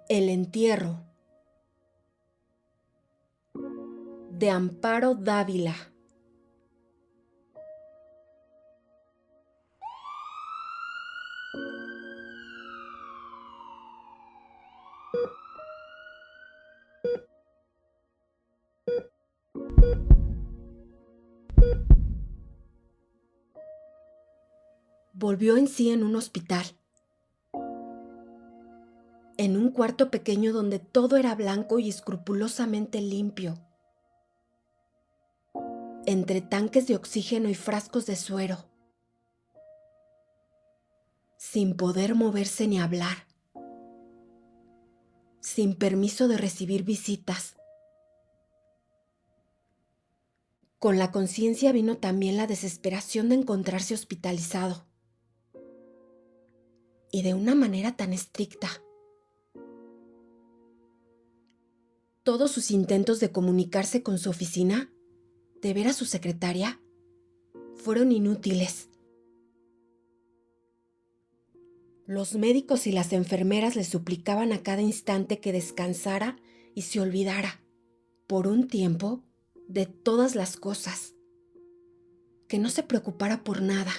El entierro de Amparo Dávila. Volvió en sí en un hospital, en un cuarto pequeño donde todo era blanco y escrupulosamente limpio, entre tanques de oxígeno y frascos de suero, sin poder moverse ni hablar, sin permiso de recibir visitas. Con la conciencia vino también la desesperación de encontrarse hospitalizado, y de una manera tan estricta. Todos sus intentos de comunicarse con su oficina, de ver a su secretaria, fueron inútiles. Los médicos y las enfermeras le suplicaban a cada instante que descansara y se olvidara, por un tiempo, de todas las cosas, que no se preocupara por nada.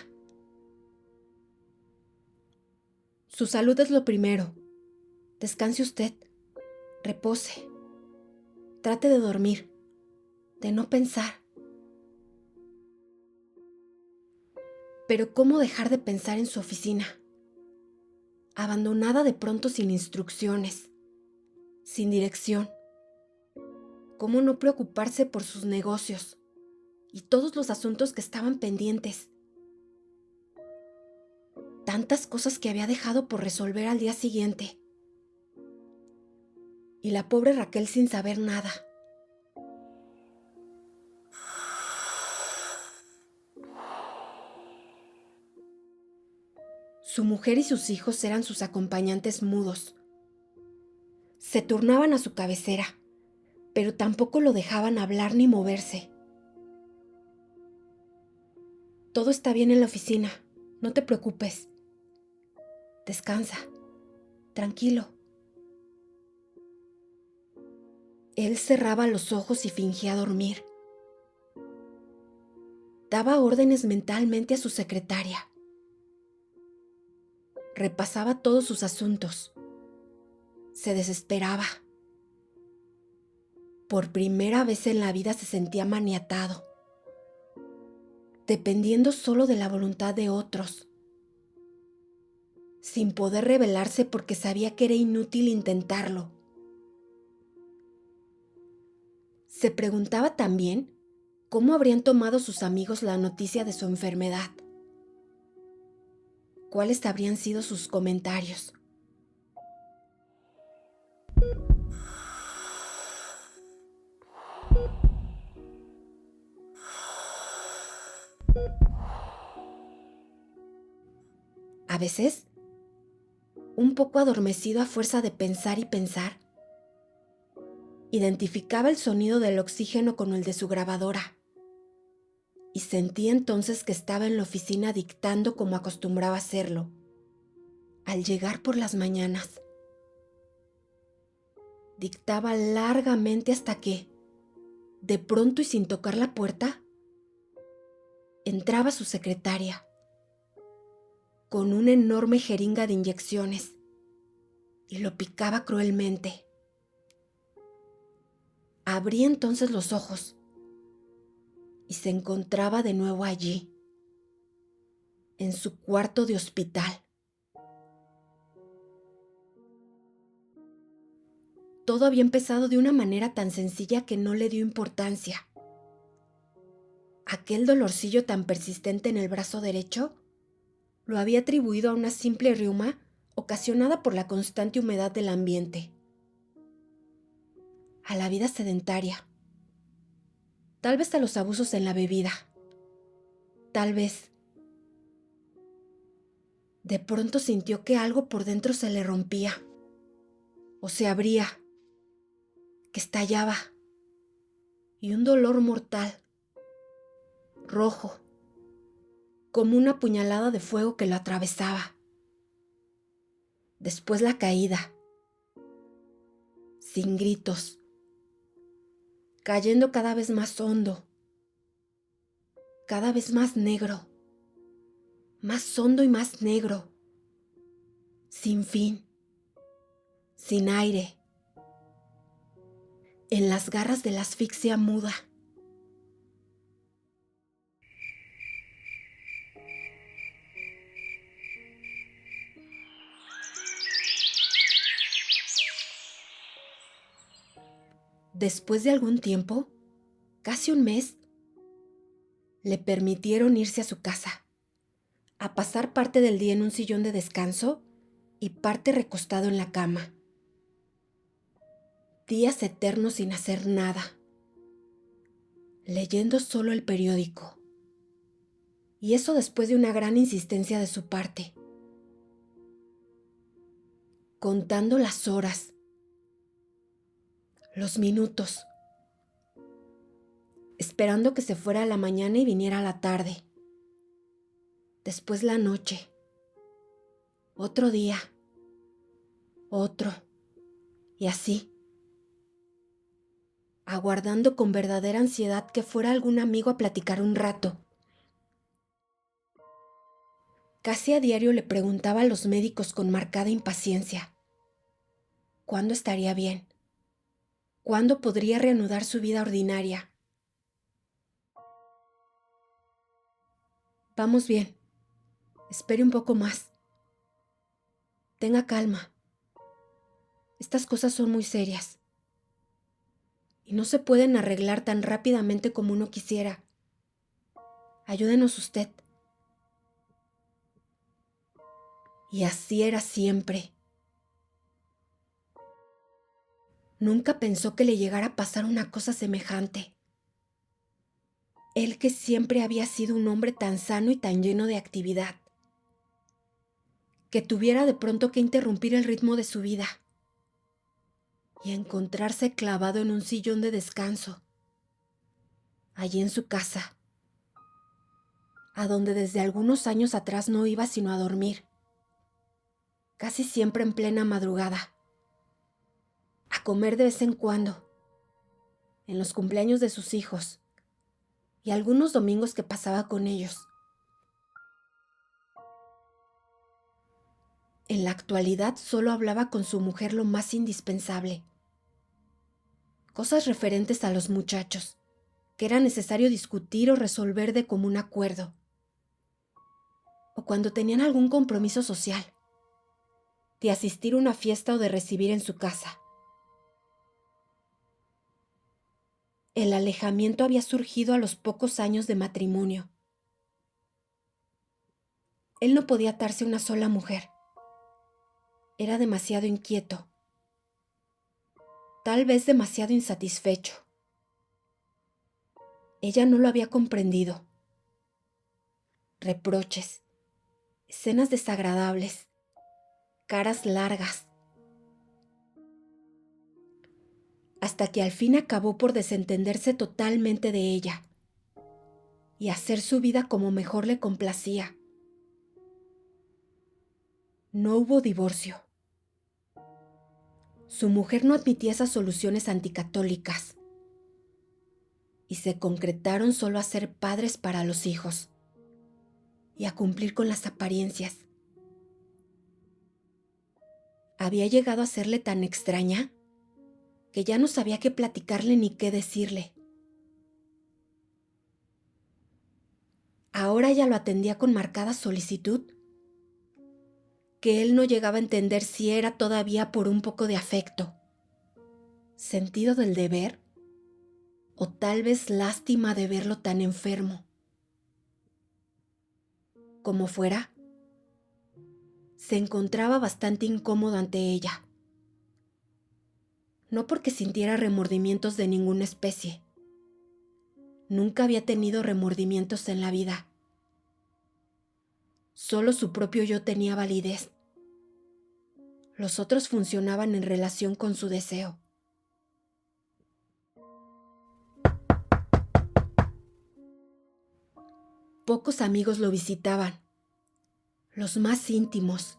Su salud es lo primero. Descanse usted, repose, trate de dormir, de no pensar. Pero ¿cómo dejar de pensar en su oficina? Abandonada de pronto sin instrucciones, sin dirección. ¿Cómo no preocuparse por sus negocios y todos los asuntos que estaban pendientes? Tantas cosas que había dejado por resolver al día siguiente. Y la pobre Raquel sin saber nada. Su mujer y sus hijos eran sus acompañantes mudos. Se turnaban a su cabecera, pero tampoco lo dejaban hablar ni moverse. Todo está bien en la oficina, no te preocupes. Descansa, tranquilo. Él cerraba los ojos y fingía dormir. Daba órdenes mentalmente a su secretaria. Repasaba todos sus asuntos. Se desesperaba. Por primera vez en la vida se sentía maniatado, dependiendo solo de la voluntad de otros, sin poder rebelarse porque sabía que era inútil intentarlo. Se preguntaba también cómo habrían tomado sus amigos la noticia de su enfermedad. ¿Cuáles habrían sido sus comentarios? A veces, un poco adormecido a fuerza de pensar y pensar, identificaba el sonido del oxígeno con el de su grabadora y sentía entonces que estaba en la oficina dictando como acostumbraba hacerlo, al llegar por las mañanas. Dictaba largamente hasta que, de pronto y sin tocar la puerta, entraba su secretaria, con una enorme jeringa de inyecciones, y lo picaba cruelmente. Abría entonces los ojos y se encontraba de nuevo allí, en su cuarto de hospital. Todo había empezado de una manera tan sencilla que no le dio importancia. Aquel dolorcillo tan persistente en el brazo derecho lo había atribuido a una simple reuma ocasionada por la constante humedad del ambiente, a la vida sedentaria, tal vez a los abusos en la bebida, tal vez. De pronto sintió que algo por dentro se le rompía, o se abría, que estallaba, y un dolor mortal, rojo, como una puñalada de fuego que lo atravesaba. Después la caída, sin gritos, cayendo cada vez más hondo, cada vez más negro, más hondo y más negro, sin fin, sin aire, en las garras de la asfixia muda. Después de algún tiempo, casi un mes, le permitieron irse a su casa, a pasar parte del día en un sillón de descanso y parte recostado en la cama. Días eternos sin hacer nada, leyendo solo el periódico. Y eso después de una gran insistencia de su parte. Contando las horas, los minutos, esperando que se fuera la mañana y viniera la tarde. Después la noche. Otro día. Otro. Y así. Aguardando con verdadera ansiedad que fuera algún amigo a platicar un rato. Casi a diario le preguntaba a los médicos con marcada impaciencia. ¿Cuándo estaría bien? ¿Cuándo podría reanudar su vida ordinaria? Vamos bien. Espere un poco más. Tenga calma. Estas cosas son muy serias. Y no se pueden arreglar tan rápidamente como uno quisiera. Ayúdenos usted. Y así era siempre. Nunca pensó que le llegara a pasar una cosa semejante. Él que siempre había sido un hombre tan sano y tan lleno de actividad. Que tuviera de pronto que interrumpir el ritmo de su vida. Y encontrarse clavado en un sillón de descanso. Allí en su casa. A donde desde algunos años atrás no iba sino a dormir. Casi siempre en plena madrugada. A comer de vez en cuando. En los cumpleaños de sus hijos. Y algunos domingos que pasaba con ellos. En la actualidad solo hablaba con su mujer lo más indispensable. Cosas referentes a los muchachos, que era necesario discutir o resolver de común acuerdo. O cuando tenían algún compromiso social, de asistir a una fiesta o de recibir en su casa. El alejamiento había surgido a los pocos años de matrimonio. Él no podía atarse a una sola mujer. Era demasiado inquieto. Tal vez demasiado insatisfecho. Ella no lo había comprendido. Reproches, escenas desagradables, caras largas. Hasta que al fin acabó por desentenderse totalmente de ella y hacer su vida como mejor le complacía. No hubo divorcio. Su mujer no admitía esas soluciones anticatólicas y se concretaron solo a ser padres para los hijos y a cumplir con las apariencias. Había llegado a serle tan extraña que ya no sabía qué platicarle ni qué decirle. Ahora ella lo atendía con marcada solicitud, que él no llegaba a entender si era todavía por un poco de afecto, sentido del deber, o tal vez lástima de verlo tan enfermo. Como fuera, se encontraba bastante incómodo ante ella. No porque sintiera remordimientos de ninguna especie. Nunca había tenido remordimientos en la vida. Solo su propio yo tenía validez. Los otros funcionaban en relación con su deseo. Pocos amigos lo visitaban, los más íntimos.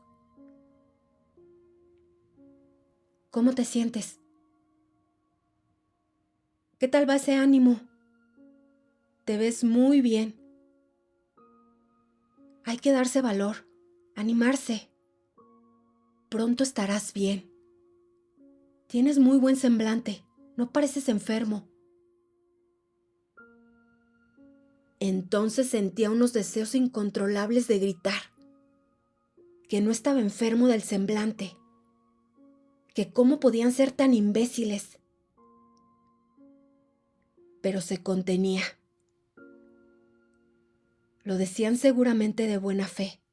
¿Cómo te sientes? ¿Qué tal va ese ánimo? Te ves muy bien. Hay que darse valor, animarse. Pronto estarás bien. Tienes muy buen semblante, no pareces enfermo. Entonces sentía unos deseos incontrolables de gritar, que no estaba enfermo del semblante, que cómo podían ser tan imbéciles. Pero se contenía. Lo decían seguramente de buena fe.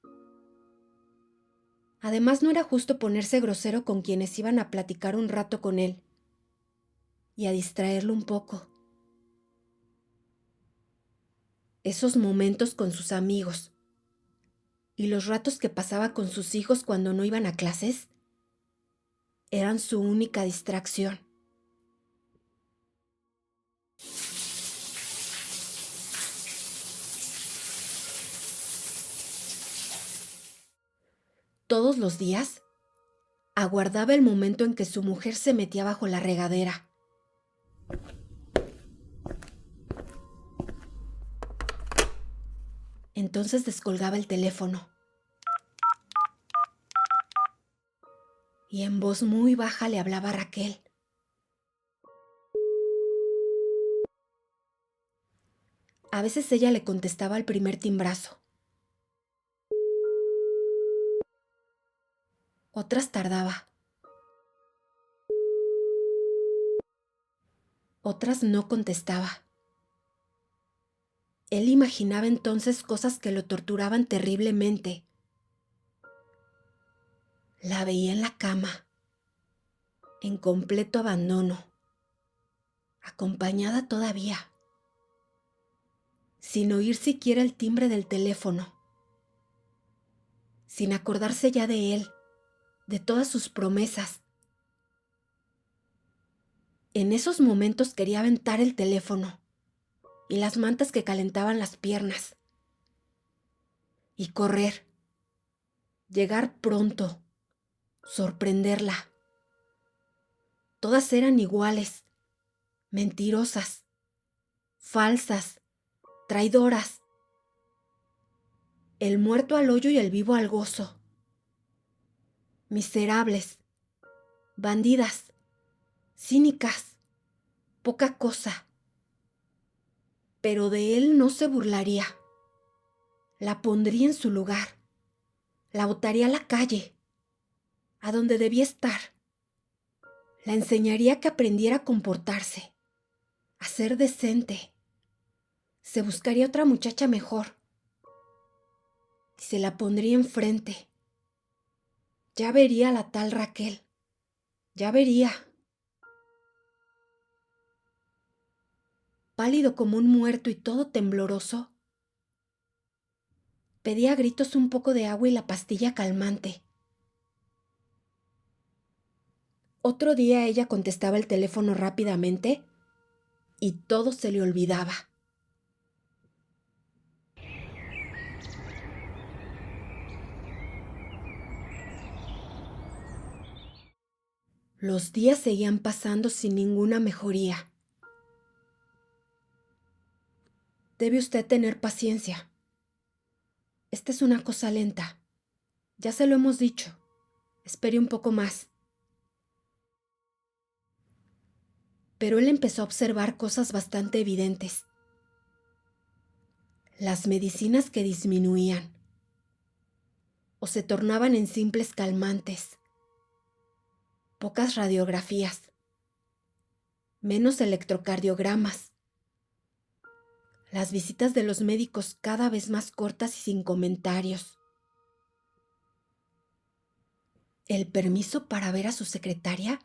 Además, no era justo ponerse grosero con quienes iban a platicar un rato con él y a distraerlo un poco. Esos momentos con sus amigos y los ratos que pasaba con sus hijos cuando no iban a clases eran su única distracción. Todos los días aguardaba el momento en que su mujer se metía bajo la regadera. Entonces descolgaba el teléfono y en voz muy baja le hablaba a Raquel. A veces ella le contestaba al primer timbrazo. Otras tardaba. Otras no contestaba. Él imaginaba entonces cosas que lo torturaban terriblemente. La veía en la cama, en completo abandono, acompañada todavía, sin oír siquiera el timbre del teléfono, sin acordarse ya de él, de todas sus promesas. En esos momentos quería aventar el teléfono y las mantas que calentaban las piernas, y correr, llegar pronto, sorprenderla. Todas eran iguales, mentirosas, falsas, traidoras. El muerto al hoyo y el vivo al gozo. Miserables, bandidas, cínicas, poca cosa. Pero de él no se burlaría. La pondría en su lugar. La botaría a la calle, a donde debía estar. La enseñaría que aprendiera a comportarse, a ser decente. Se buscaría otra muchacha mejor y se la pondría enfrente. Ya vería a la tal Raquel. Ya vería. Pálido como un muerto y todo tembloroso, pedía a gritos un poco de agua y la pastilla calmante. Otro día ella contestaba el teléfono rápidamente y todo se le olvidaba. Los días seguían pasando sin ninguna mejoría. Debe usted tener paciencia. Esta es una cosa lenta. Ya se lo hemos dicho. Espere un poco más. Pero él empezó a observar cosas bastante evidentes. Las medicinas que disminuían o se tornaban en simples calmantes. Pocas radiografías. Menos electrocardiogramas. Las visitas de los médicos cada vez más cortas y sin comentarios. El permiso para ver a su secretaria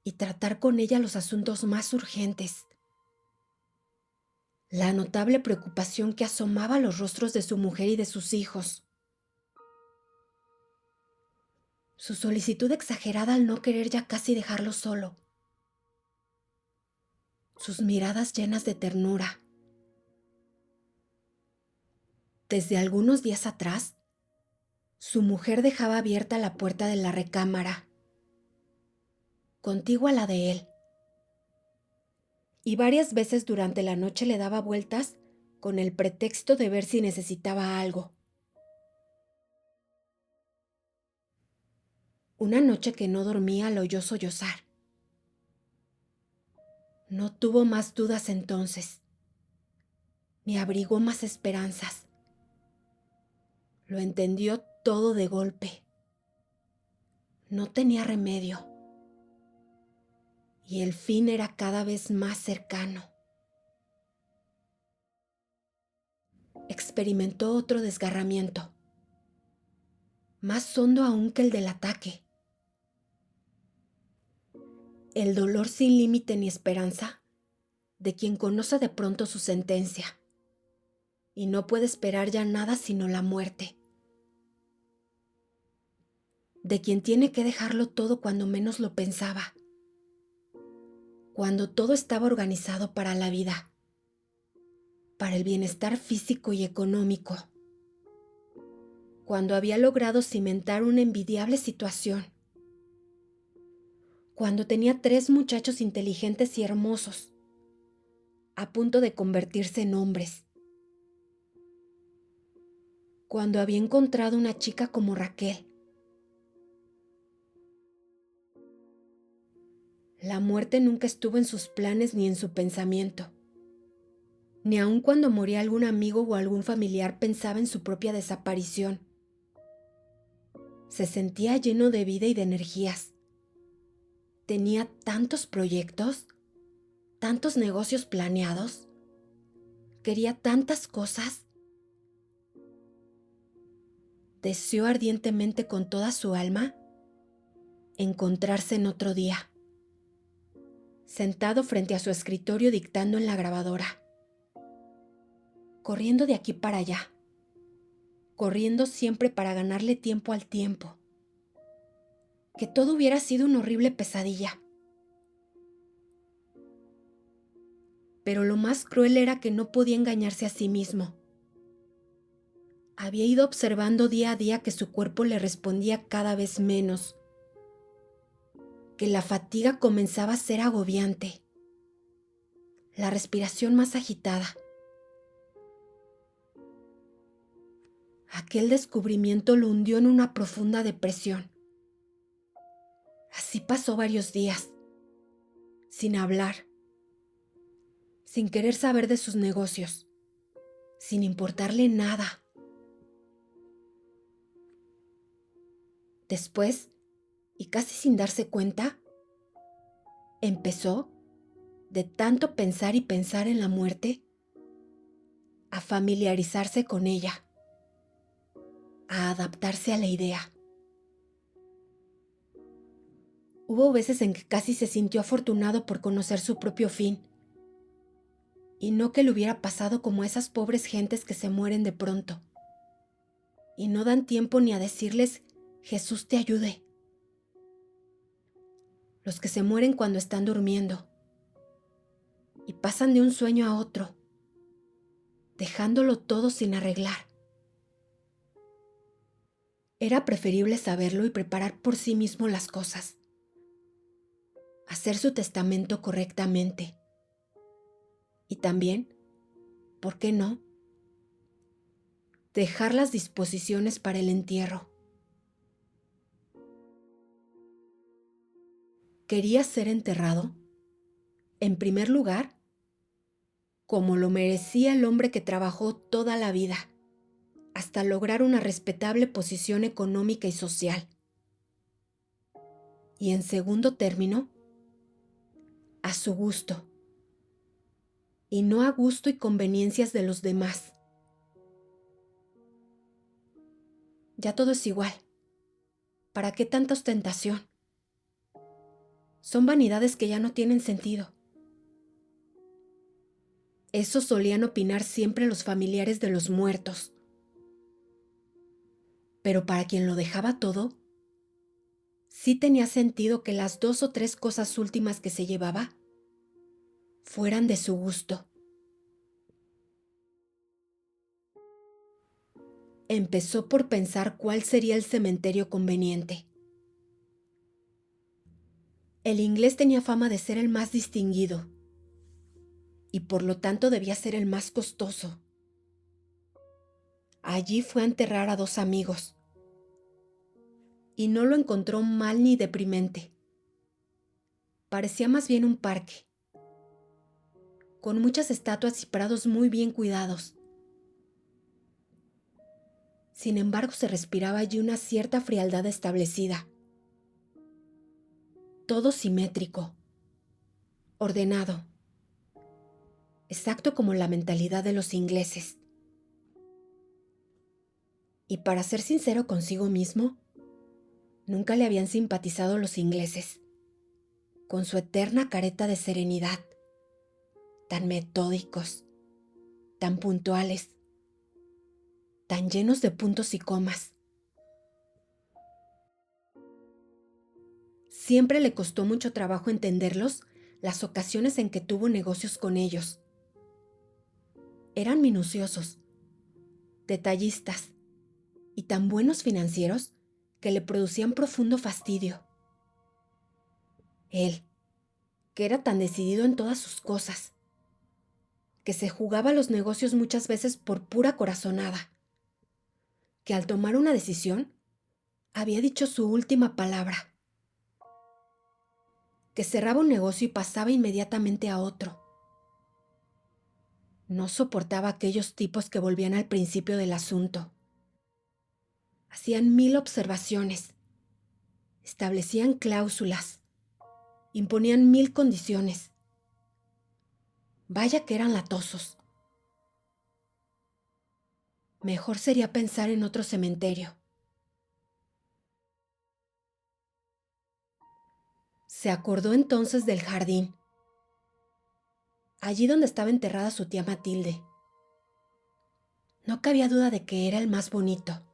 y tratar con ella los asuntos más urgentes. La notable preocupación que asomaba a los rostros de su mujer y de sus hijos. Su solicitud exagerada al no querer ya casi dejarlo solo. Sus miradas llenas de ternura. Desde algunos días atrás, su mujer dejaba abierta la puerta de la recámara, contigua a la de él, y varias veces durante la noche le daba vueltas con el pretexto de ver si necesitaba algo. Una noche que no dormía lo oyó sollozar. No tuvo más dudas entonces, ni abrigó más esperanzas. Lo entendió todo de golpe. No tenía remedio, y el fin era cada vez más cercano. Experimentó otro desgarramiento, más hondo aún que el del ataque. El dolor sin límite ni esperanza de quien conoce de pronto su sentencia y no puede esperar ya nada sino la muerte. De quien tiene que dejarlo todo cuando menos lo pensaba, cuando todo estaba organizado para la vida, para el bienestar físico y económico, cuando había logrado cimentar una envidiable situación, cuando tenía 3 muchachos inteligentes y hermosos, a punto de convertirse en hombres, cuando había encontrado una chica como Raquel. La muerte nunca estuvo en sus planes ni en su pensamiento. Ni aun cuando moría algún amigo o algún familiar pensaba en su propia desaparición. Se sentía lleno de vida y de energías. Tenía tantos proyectos, tantos negocios planeados. Quería tantas cosas. Deseó ardientemente con toda su alma encontrarse en otro día, sentado frente a su escritorio dictando en la grabadora, corriendo de aquí para allá, corriendo siempre para ganarle tiempo al tiempo. Que todo hubiera sido una horrible pesadilla. Pero lo más cruel era que no podía engañarse a sí mismo. Había ido observando día a día que su cuerpo le respondía cada vez menos, que la fatiga comenzaba a ser agobiante, la respiración más agitada. Aquel descubrimiento lo hundió en una profunda depresión. Así pasó varios días, sin hablar, sin querer saber de sus negocios, sin importarle nada. Después, y casi sin darse cuenta, empezó, de tanto pensar y pensar en la muerte, a familiarizarse con ella, a adaptarse a la idea. Hubo veces en que casi se sintió afortunado por conocer su propio fin, y no que le hubiera pasado como a esas pobres gentes que se mueren de pronto, y no dan tiempo ni a decirles, Jesús te ayude. Los que se mueren cuando están durmiendo, y pasan de un sueño a otro, dejándolo todo sin arreglar. Era preferible saberlo y preparar por sí mismo las cosas, hacer su testamento correctamente. Y también, ¿por qué no?, dejar las disposiciones para el entierro. Quería ser enterrado, en primer lugar, como lo merecía el hombre que trabajó toda la vida, hasta lograr una respetable posición económica y social. Y en segundo término, a su gusto, y no a gusto y conveniencias de los demás. Ya todo es igual. ¿Para qué tanta ostentación? Son vanidades que ya no tienen sentido. Eso solían opinar siempre los familiares de los muertos. Pero para quien lo dejaba todo, sí tenía sentido que las 2 o 3 cosas últimas que se llevaba fueran de su gusto. Empezó por pensar cuál sería el cementerio conveniente. El inglés tenía fama de ser el más distinguido, y por lo tanto debía ser el más costoso. Allí fue a enterrar a 2 amigos y no lo encontró mal ni deprimente. Parecía más bien un parque, con muchas estatuas y prados muy bien cuidados. Sin embargo, se respiraba allí una cierta frialdad establecida. Todo simétrico, ordenado, exacto como la mentalidad de los ingleses. Y para ser sincero consigo mismo, nunca le habían simpatizado los ingleses, con su eterna careta de serenidad, tan metódicos, tan puntuales, tan llenos de puntos y comas. Siempre le costó mucho trabajo entenderlos las ocasiones en que tuvo negocios con ellos. Eran minuciosos, detallistas y tan buenos financieros que le producían profundo fastidio. Él, que era tan decidido en todas sus cosas, que se jugaba los negocios muchas veces por pura corazonada, que al tomar una decisión había dicho su última palabra, que cerraba un negocio y pasaba inmediatamente a otro. No soportaba a aquellos tipos que volvían al principio del asunto. Hacían 1000 observaciones, establecían cláusulas, imponían 1000 condiciones. Vaya que eran latosos. Mejor sería pensar en otro cementerio. Se acordó entonces del jardín, allí donde estaba enterrada su tía Matilde. No cabía duda de que era el más bonito.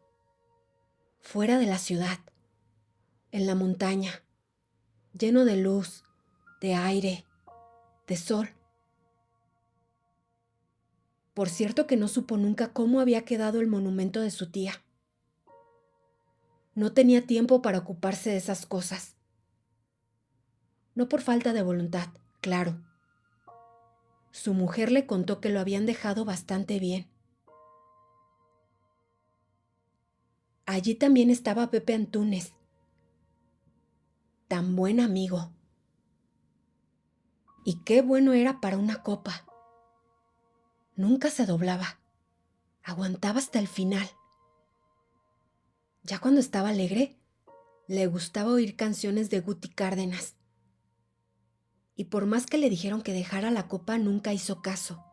Fuera de la ciudad, en la montaña, lleno de luz, de aire, de sol. Por cierto que no supo nunca cómo había quedado el monumento de su tía. No tenía tiempo para ocuparse de esas cosas. No por falta de voluntad, claro. Su mujer le contó que lo habían dejado bastante bien. Allí también estaba Pepe Antúnez, tan buen amigo. Y qué bueno era para una copa. Nunca se doblaba, aguantaba hasta el final. Ya cuando estaba alegre, le gustaba oír canciones de Guti Cárdenas. Y por más que le dijeron que dejara la copa, nunca hizo caso.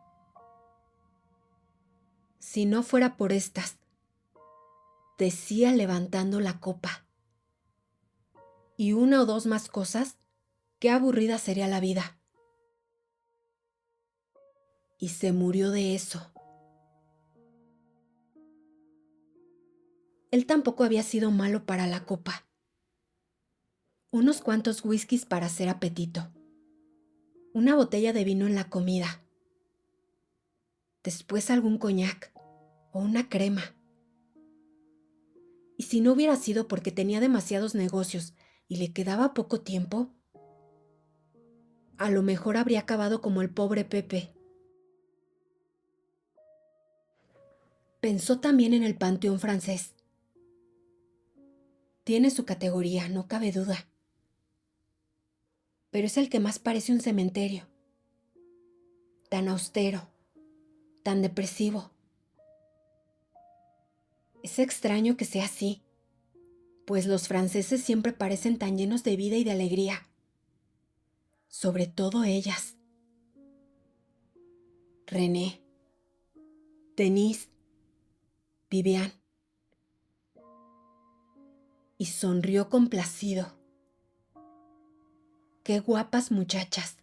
Si no fuera por estas, decía levantando la copa. Y 1 o 2 más cosas, qué aburrida sería la vida. Y se murió de eso. Él tampoco había sido malo para la copa. Unos cuantos whiskies para hacer apetito. Una botella de vino en la comida. Después algún coñac o una crema. Y si no hubiera sido porque tenía demasiados negocios y le quedaba poco tiempo, a lo mejor habría acabado como el pobre Pepe. Pensó también en el Panteón Francés. Tiene su categoría, no cabe duda. Pero es el que más parece un cementerio. Tan austero, tan depresivo. Es extraño que sea así, pues los franceses siempre parecen tan llenos de vida y de alegría. Sobre todo ellas. René, Denise, Vivian. Y sonrió complacido. ¡Qué guapas muchachas!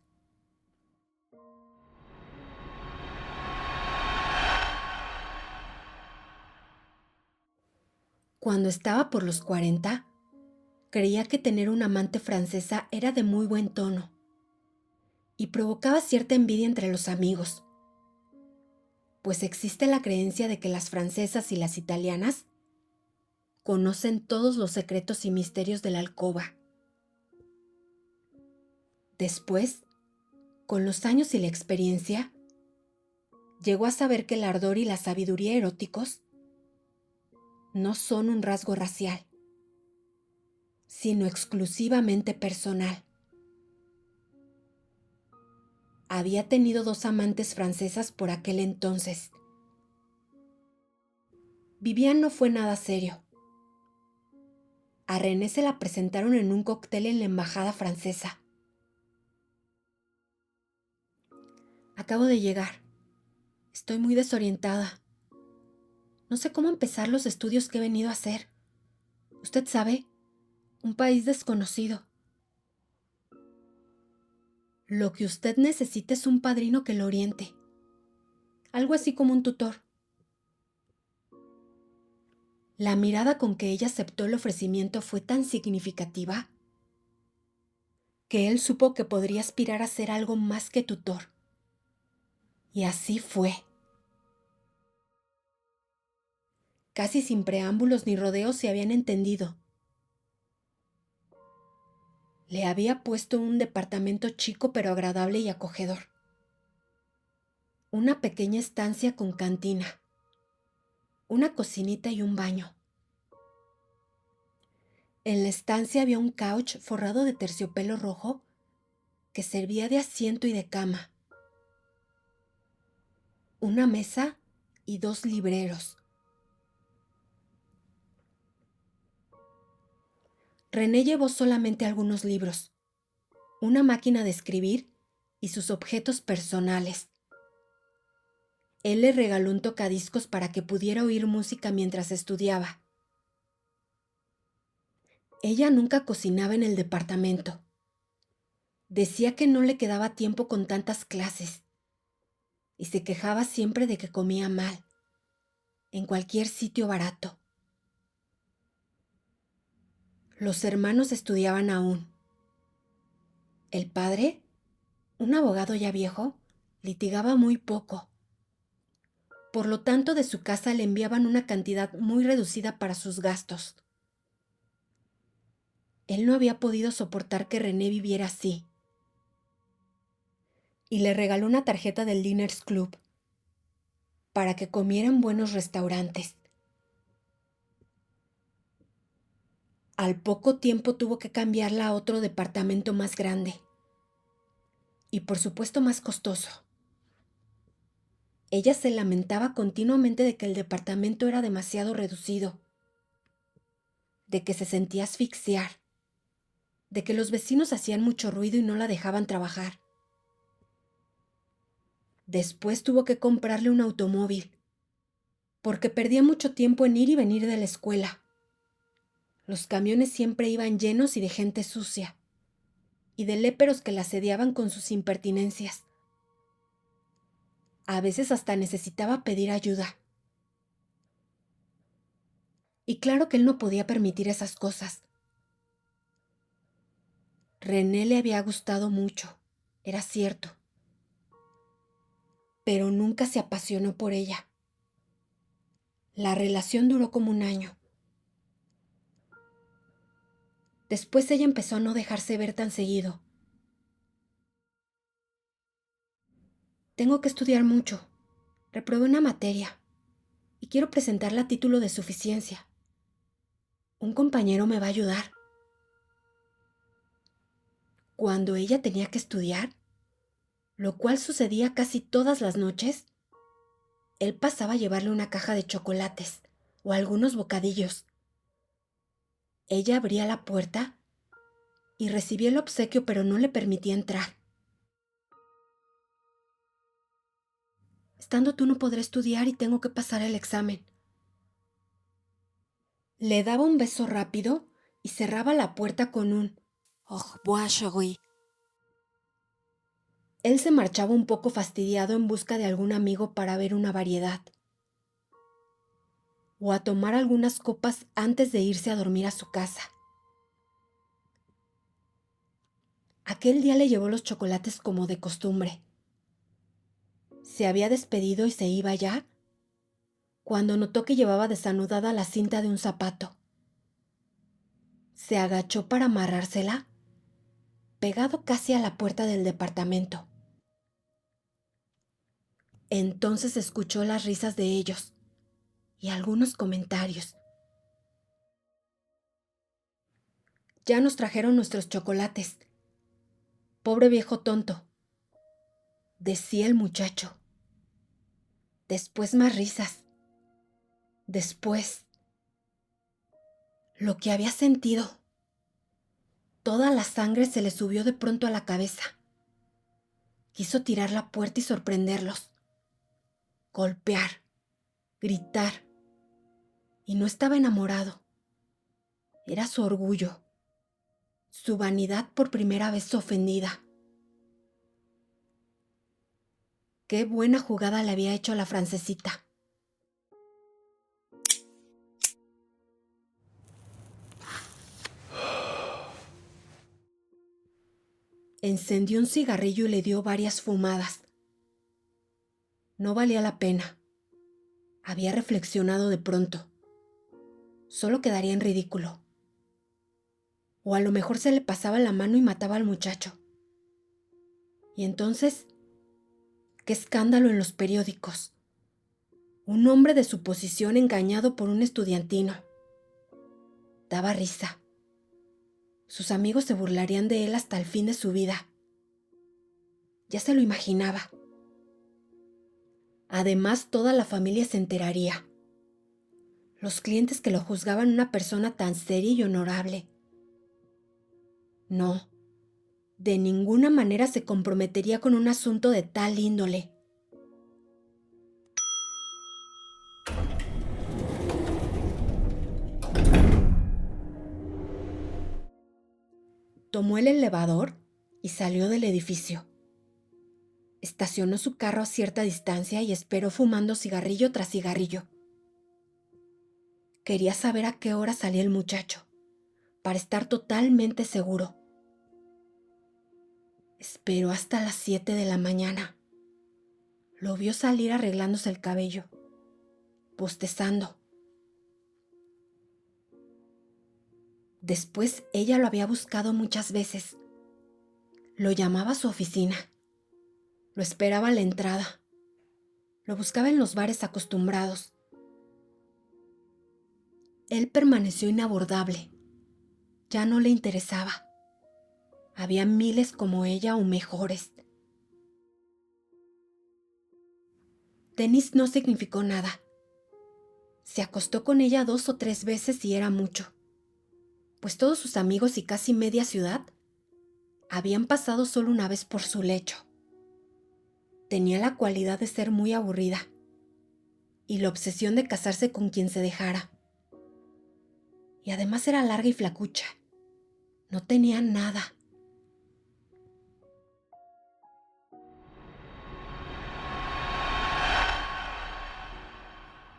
Cuando estaba por los 40, creía que tener una amante francesa era de muy buen tono y provocaba cierta envidia entre los amigos, pues existe la creencia de que las francesas y las italianas conocen todos los secretos y misterios de la alcoba. Después, con los años y la experiencia, llegó a saber que el ardor y la sabiduría eróticos no son un rasgo racial, sino exclusivamente personal. Había tenido 2 amantes francesas por aquel entonces. Vivian no fue nada serio. A René se la presentaron en un cóctel en la embajada francesa. Acabo de llegar. Estoy muy desorientada. No sé cómo empezar los estudios que he venido a hacer. Usted sabe, un país desconocido. Lo que usted necesita es un padrino que lo oriente. Algo así como un tutor. La mirada con que ella aceptó el ofrecimiento fue tan significativa que él supo que podría aspirar a ser algo más que tutor. Y así fue. Casi sin preámbulos ni rodeos se habían entendido. Le había puesto un departamento chico pero agradable y acogedor. Una pequeña estancia con cantina, una cocinita y un baño. En la estancia había un couch forrado de terciopelo rojo que servía de asiento y de cama, una mesa y 2 libreros. René llevó solamente algunos libros, una máquina de escribir y sus objetos personales. Él le regaló un tocadiscos para que pudiera oír música mientras estudiaba. Ella nunca cocinaba en el departamento. Decía que no le quedaba tiempo con tantas clases y se quejaba siempre de que comía mal, en cualquier sitio barato. Los hermanos estudiaban aún. El padre, un abogado ya viejo, litigaba muy poco. Por lo tanto, de su casa le enviaban una cantidad muy reducida para sus gastos. Él no había podido soportar que René viviera así. Y le regaló una tarjeta del Diners Club para que comiera en buenos restaurantes. Al poco tiempo tuvo que cambiarla a otro departamento más grande y por supuesto más costoso. Ella se lamentaba continuamente de que el departamento era demasiado reducido, de que se sentía asfixiar, de que los vecinos hacían mucho ruido y no la dejaban trabajar. Después tuvo que comprarle un automóvil, porque perdía mucho tiempo en ir y venir de la escuela. Los camiones siempre iban llenos y de gente sucia, y de léperos que la asediaban con sus impertinencias. A veces hasta necesitaba pedir ayuda. Y claro que él no podía permitir esas cosas. René le había gustado mucho, era cierto, pero nunca se apasionó por ella. La relación duró como un año. Después ella empezó a no dejarse ver tan seguido. Tengo que estudiar mucho. Reprobé una materia y quiero presentarla a título de suficiencia. Un compañero me va a ayudar. Cuando ella tenía que estudiar, lo cual sucedía casi todas las noches, él pasaba a llevarle una caja de chocolates o algunos bocadillos. Ella abría la puerta y recibía el obsequio, pero no le permitía entrar. Estando tú no podré estudiar y tengo que pasar el examen. Le daba un beso rápido y cerraba la puerta con un «Au revoir, chérie». Él se marchaba un poco fastidiado en busca de algún amigo para ver una variedad o a tomar algunas copas antes de irse a dormir a su casa. Aquel día le llevó los chocolates como de costumbre. Se había despedido y se iba ya, cuando notó que llevaba desanudada la cinta de un zapato. Se agachó para amarrársela, pegado casi a la puerta del departamento. Entonces escuchó las risas de ellos y algunos comentarios. Ya nos trajeron nuestros chocolates. Pobre viejo tonto, decía el muchacho. Después más risas. Después, lo que había sentido. Toda la sangre se le subió de pronto a la cabeza. Quiso tirar la puerta y sorprenderlos. Golpear, gritar. Y no estaba enamorado. Era su orgullo. Su vanidad por primera vez ofendida. Qué buena jugada le había hecho a la francesita. Encendió un cigarrillo y le dio varias fumadas. No valía la pena. Había reflexionado de pronto. Solo quedaría en ridículo. O a lo mejor se le pasaba la mano y mataba al muchacho. Y entonces, qué escándalo en los periódicos. Un hombre de su posición engañado por un estudiantino. Daba risa. Sus amigos se burlarían de él hasta el fin de su vida. Ya se lo imaginaba. Además, toda la familia se enteraría. Los clientes que lo juzgaban una persona tan seria y honorable. No, de ninguna manera se comprometería con un asunto de tal índole. Tomó el elevador y salió del edificio. Estacionó su carro a cierta distancia y esperó fumando cigarrillo tras cigarrillo. Quería saber a qué hora salía el muchacho, para estar totalmente seguro. Esperó hasta las 7 de la mañana. Lo vio salir arreglándose el cabello, bostezando. Después ella lo había buscado muchas veces. Lo llamaba a su oficina. Lo esperaba a la entrada. Lo buscaba en los bares acostumbrados. Él permaneció inabordable. Ya no le interesaba. Había miles como ella o mejores. Denise no significó nada. Se acostó con ella 2 o 3 veces y era mucho, pues todos sus amigos y casi media ciudad habían pasado solo una vez por su lecho. Tenía la cualidad de ser muy aburrida y la obsesión de casarse con quien se dejara. Y además era larga y flacucha. No tenía nada.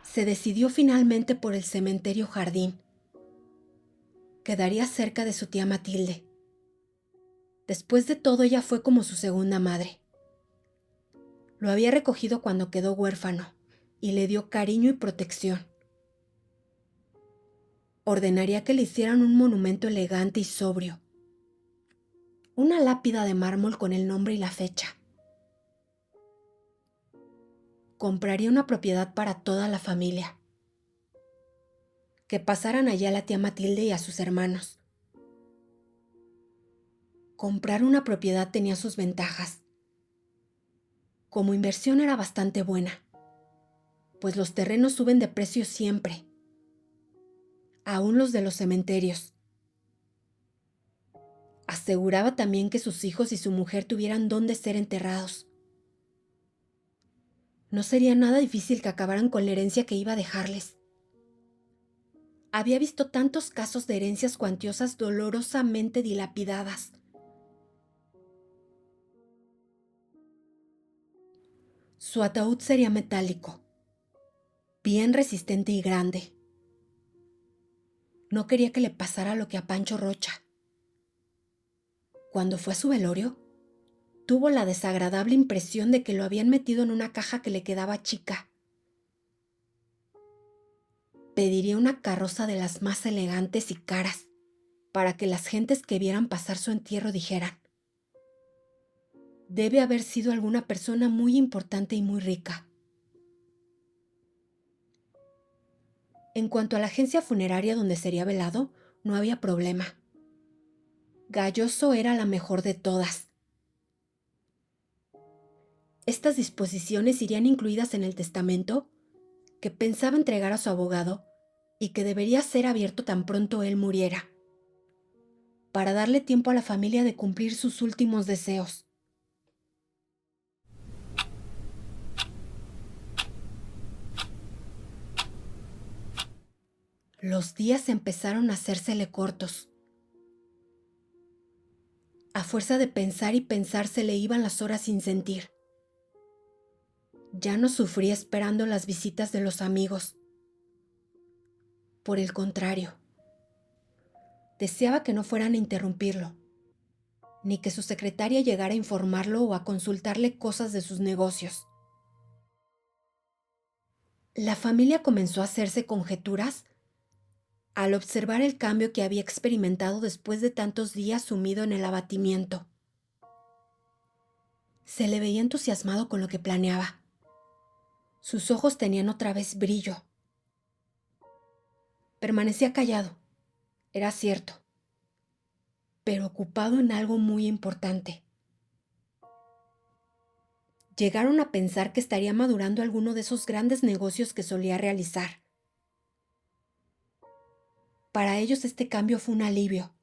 Se decidió finalmente por el cementerio Jardín. Quedaría cerca de su tía Matilde. Después de todo, ella fue como su segunda madre. Lo había recogido cuando quedó huérfano y le dio cariño y protección. Ordenaría que le hicieran un monumento elegante y sobrio. Una lápida de mármol con el nombre y la fecha. Compraría una propiedad para toda la familia. Que pasaran allá a la tía Matilde y a sus hermanos. Comprar una propiedad tenía sus ventajas. Como inversión era bastante buena, pues los terrenos suben de precio siempre, aún los de los cementerios. Aseguraba también que sus hijos y su mujer tuvieran dónde ser enterrados. No sería nada difícil que acabaran con la herencia que iba a dejarles. Había visto tantos casos de herencias cuantiosas dolorosamente dilapidadas. Su ataúd sería metálico, bien resistente y grande. No quería que le pasara lo que a Pancho Rocha. Cuando fue a su velorio, tuvo la desagradable impresión de que lo habían metido en una caja que le quedaba chica. Pediría una carroza de las más elegantes y caras, para que las gentes que vieran pasar su entierro dijeran: Debe haber sido alguna persona muy importante y muy rica. En cuanto a la agencia funeraria donde sería velado, no había problema. Gayoso era la mejor de todas. Estas disposiciones irían incluidas en el testamento que pensaba entregar a su abogado y que debería ser abierto tan pronto él muriera, para darle tiempo a la familia de cumplir sus últimos deseos. Los días empezaron a hacérsele cortos. A fuerza de pensar y pensar se le iban las horas sin sentir. Ya no sufría esperando las visitas de los amigos. Por el contrario, deseaba que no fueran a interrumpirlo, ni que su secretaria llegara a informarlo o a consultarle cosas de sus negocios. La familia comenzó a hacerse conjeturas al observar el cambio que había experimentado después de tantos días sumido en el abatimiento. Se le veía entusiasmado con lo que planeaba. Sus ojos tenían otra vez brillo. Permanecía callado, era cierto, pero ocupado en algo muy importante. Llegaron a pensar que estaría madurando alguno de esos grandes negocios que solía realizar. Para ellos este cambio fue un alivio,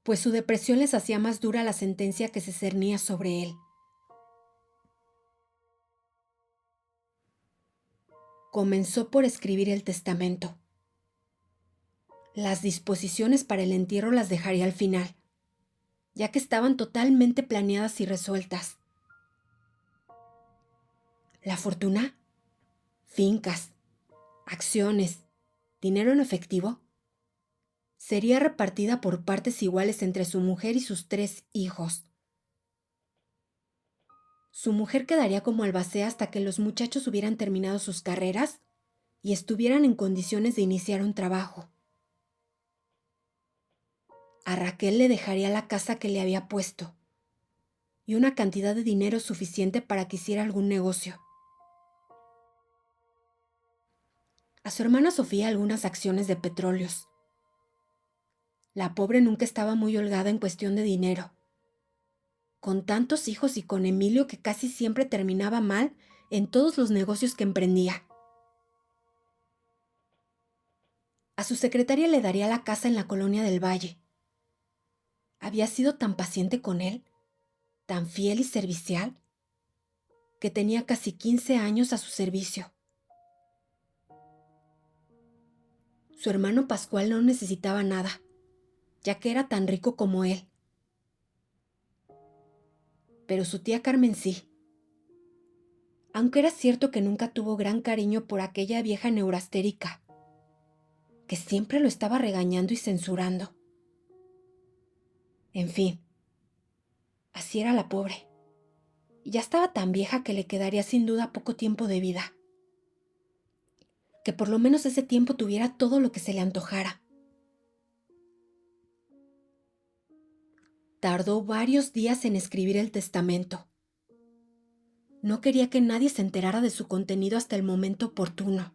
pues su depresión les hacía más dura la sentencia que se cernía sobre él. Comenzó por escribir el testamento. Las disposiciones para el entierro las dejaría al final, ya que estaban totalmente planeadas y resueltas. La fortuna, fincas, acciones, dinero en efectivo, sería repartida por partes iguales entre su mujer y sus 3 hijos. Su mujer quedaría como albacea hasta que los muchachos hubieran terminado sus carreras y estuvieran en condiciones de iniciar un trabajo. A Raquel le dejaría la casa que le había puesto y una cantidad de dinero suficiente para que hiciera algún negocio. A su hermana Sofía algunas acciones de petróleos. La pobre nunca estaba muy holgada en cuestión de dinero. Con tantos hijos y con Emilio que casi siempre terminaba mal en todos los negocios que emprendía. A su secretaria le daría la casa en la colonia del Valle. Había sido tan paciente con él, tan fiel y servicial, que tenía casi 15 años a su servicio. Su hermano Pascual no necesitaba nada, ya que era tan rico como él. Pero su tía Carmen sí. Aunque era cierto que nunca tuvo gran cariño por aquella vieja neurastérica, que siempre lo estaba regañando y censurando. En fin, así era la pobre. Y ya estaba tan vieja que le quedaría sin duda poco tiempo de vida. Que por lo menos ese tiempo tuviera todo lo que se le antojara. Tardó varios días en escribir el testamento. No quería que nadie se enterara de su contenido hasta el momento oportuno.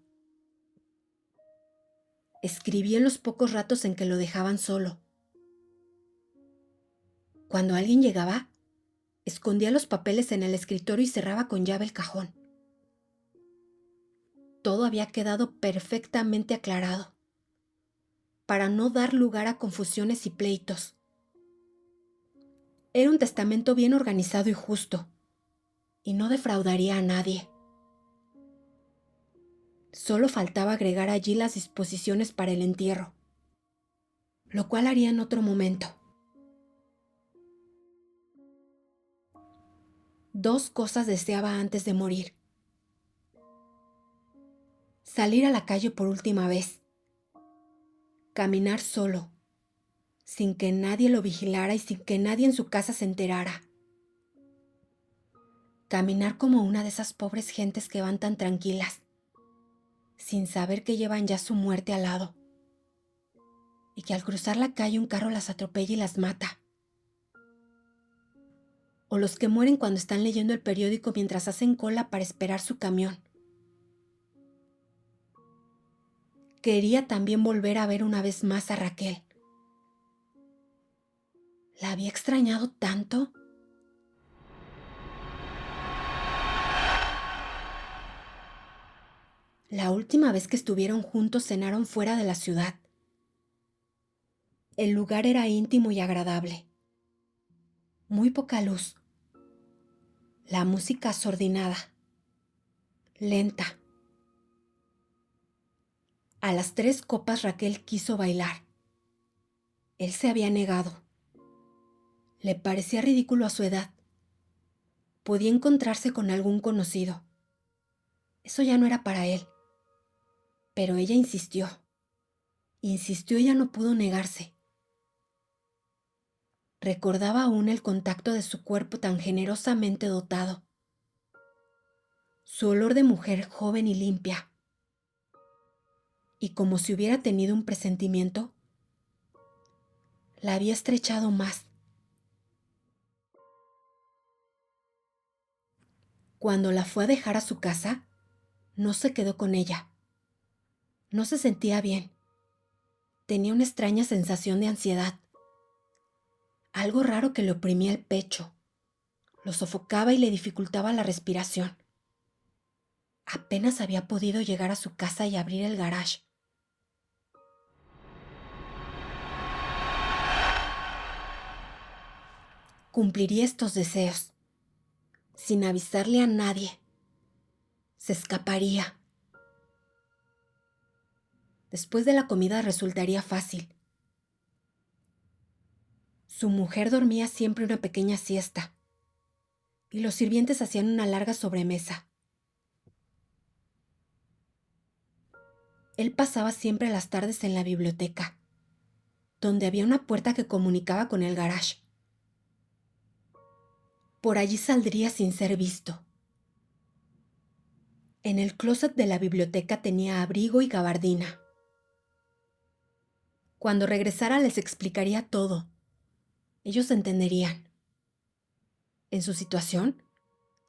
Escribía en los pocos ratos en que lo dejaban solo. Cuando alguien llegaba, escondía los papeles en el escritorio y cerraba con llave el cajón. Todo había quedado perfectamente aclarado, para no dar lugar a confusiones y pleitos. Era un testamento bien organizado y justo, y no defraudaría a nadie. Solo faltaba agregar allí las disposiciones para el entierro, lo cual haría en otro momento. 2 cosas deseaba antes de morir: salir a la calle por última vez, caminar solo, sin que nadie lo vigilara y sin que nadie en su casa se enterara. Caminar como una de esas pobres gentes que van tan tranquilas, sin saber que llevan ya su muerte al lado, y que al cruzar la calle un carro las atropella y las mata. o los que mueren cuando están leyendo el periódico mientras hacen cola para esperar su camión. Quería también volver a ver una vez más a Raquel. La había extrañado tanto. La última vez que estuvieron juntos cenaron fuera de la ciudad. El lugar era íntimo y agradable. Muy poca luz. La música asordinada. Lenta. A las 3 copas Raquel quiso bailar. Él se había negado. Le parecía ridículo a su edad. Podía encontrarse con algún conocido. Eso ya no era para él. Pero ella insistió. Insistió y ya no pudo negarse. Recordaba aún el contacto de su cuerpo tan generosamente dotado. Su olor de mujer joven y limpia. Y como si hubiera tenido un presentimiento, la había estrechado más. Cuando la fue a dejar a su casa, no se quedó con ella. No se sentía bien. Tenía una extraña sensación de ansiedad. Algo raro que le oprimía el pecho. Lo sofocaba y le dificultaba la respiración. Apenas había podido llegar a su casa y abrir el garage. Cumpliría estos deseos, sin avisarle a nadie. Se escaparía. Después de la comida resultaría fácil. Su mujer dormía siempre una pequeña siesta, y los sirvientes hacían una larga sobremesa. Él pasaba siempre las tardes en la biblioteca, donde había una puerta que comunicaba con el garage. Por allí saldría sin ser visto. En el closet de la biblioteca tenía abrigo y gabardina. Cuando regresara les explicaría todo. Ellos entenderían. En su situación,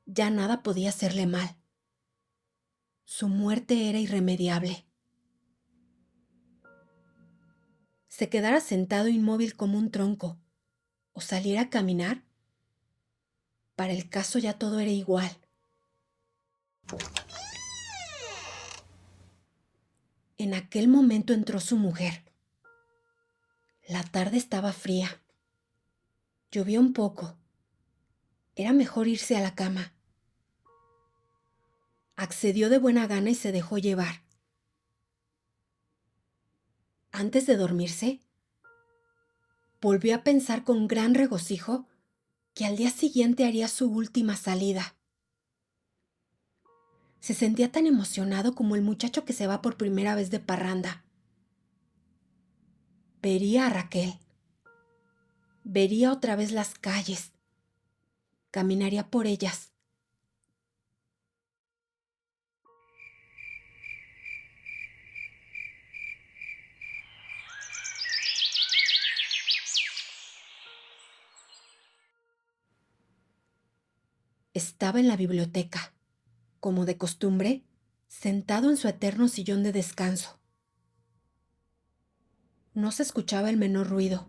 ya nada podía hacerle mal. Su muerte era irremediable. Se quedara sentado inmóvil como un tronco, o saliera a caminar, para el caso ya todo era igual. En aquel momento entró su mujer. La tarde estaba fría. Llovió un poco. Era mejor irse a la cama. Accedió de buena gana y se dejó llevar. Antes de dormirse, volvió a pensar con gran regocijo que al día siguiente haría su última salida. Se sentía tan emocionado como el muchacho que se va por primera vez de parranda. Vería a Raquel. Vería otra vez las calles. Caminaría por ellas. Estaba en la biblioteca, como de costumbre, sentado en su eterno sillón de descanso. No se escuchaba el menor ruido.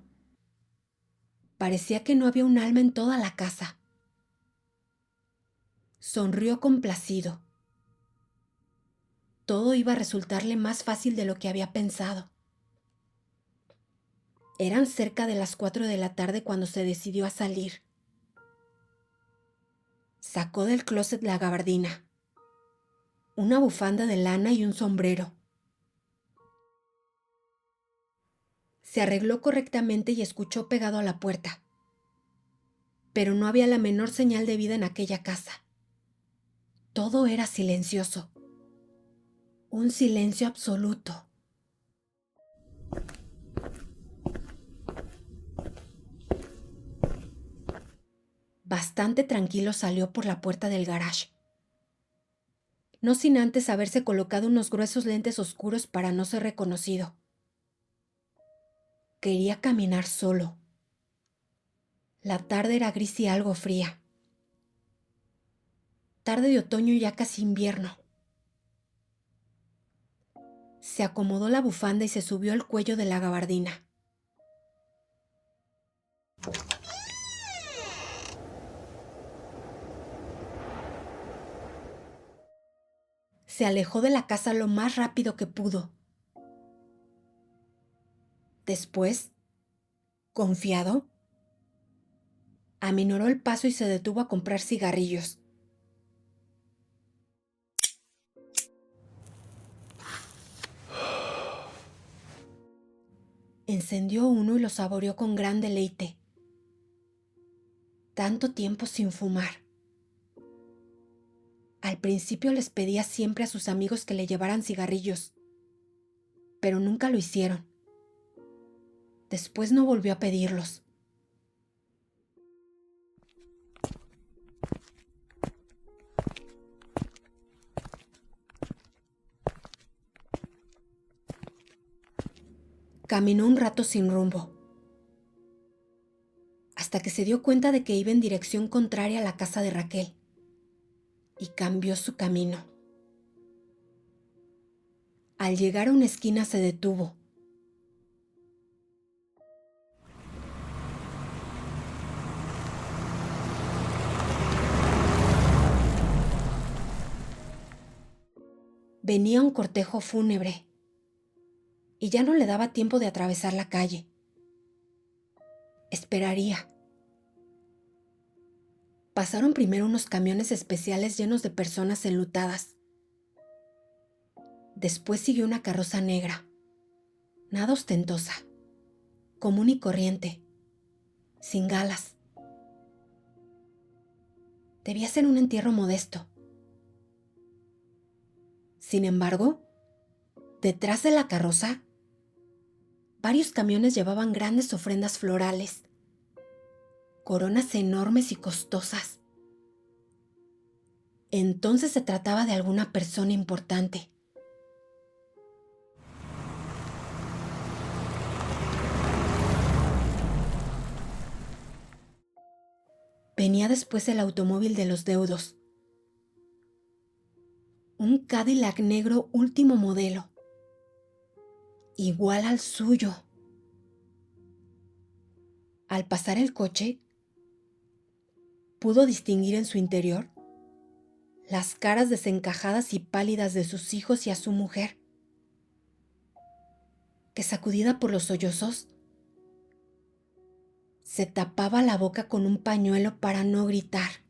Parecía que no había un alma en toda la casa. Sonrió complacido. Todo iba a resultarle más fácil de lo que había pensado. Eran cerca de las 4 de la tarde cuando se decidió a salir. Sacó del closet la gabardina, una bufanda de lana y un sombrero. Se arregló correctamente y escuchó pegado a la puerta. Pero no había la menor señal de vida en aquella casa. Todo era silencioso. Un silencio absoluto. Bastante tranquilo salió por la puerta del garage. No sin antes haberse colocado unos gruesos lentes oscuros para no ser reconocido. Quería caminar solo. La tarde era gris y algo fría. tarde de otoño ya casi invierno. Se acomodó la bufanda y se subió al cuello de la gabardina. Se alejó de la casa lo más rápido que pudo. Después, confiado, aminoró el paso y se detuvo a comprar cigarrillos. Encendió uno y lo saboreó con gran deleite. Tanto tiempo sin fumar. Al principio les pedía siempre a sus amigos que le llevaran cigarrillos, pero nunca lo hicieron. Después no volvió a pedirlos. Caminó un rato sin rumbo, hasta que se dio cuenta de que iba en dirección contraria a la casa de Raquel, y cambió su camino. Al llegar a una esquina se detuvo. Venía un cortejo fúnebre, y ya no le daba tiempo de atravesar la calle. Esperaría. Pasaron primero unos camiones especiales llenos de personas enlutadas. Después siguió una carroza negra, nada ostentosa, común y corriente, sin galas. Debía ser un entierro modesto. Sin embargo, detrás de la carroza, varios camiones llevaban grandes ofrendas florales, coronas enormes y costosas. Entonces se trataba de alguna persona importante. Venía después el automóvil de los deudos. Un Cadillac negro último modelo, igual al suyo. Al pasar el coche, pudo distinguir en su interior las caras desencajadas y pálidas de sus hijos y a su mujer, que sacudida por los sollozos, se tapaba la boca con un pañuelo para no gritar.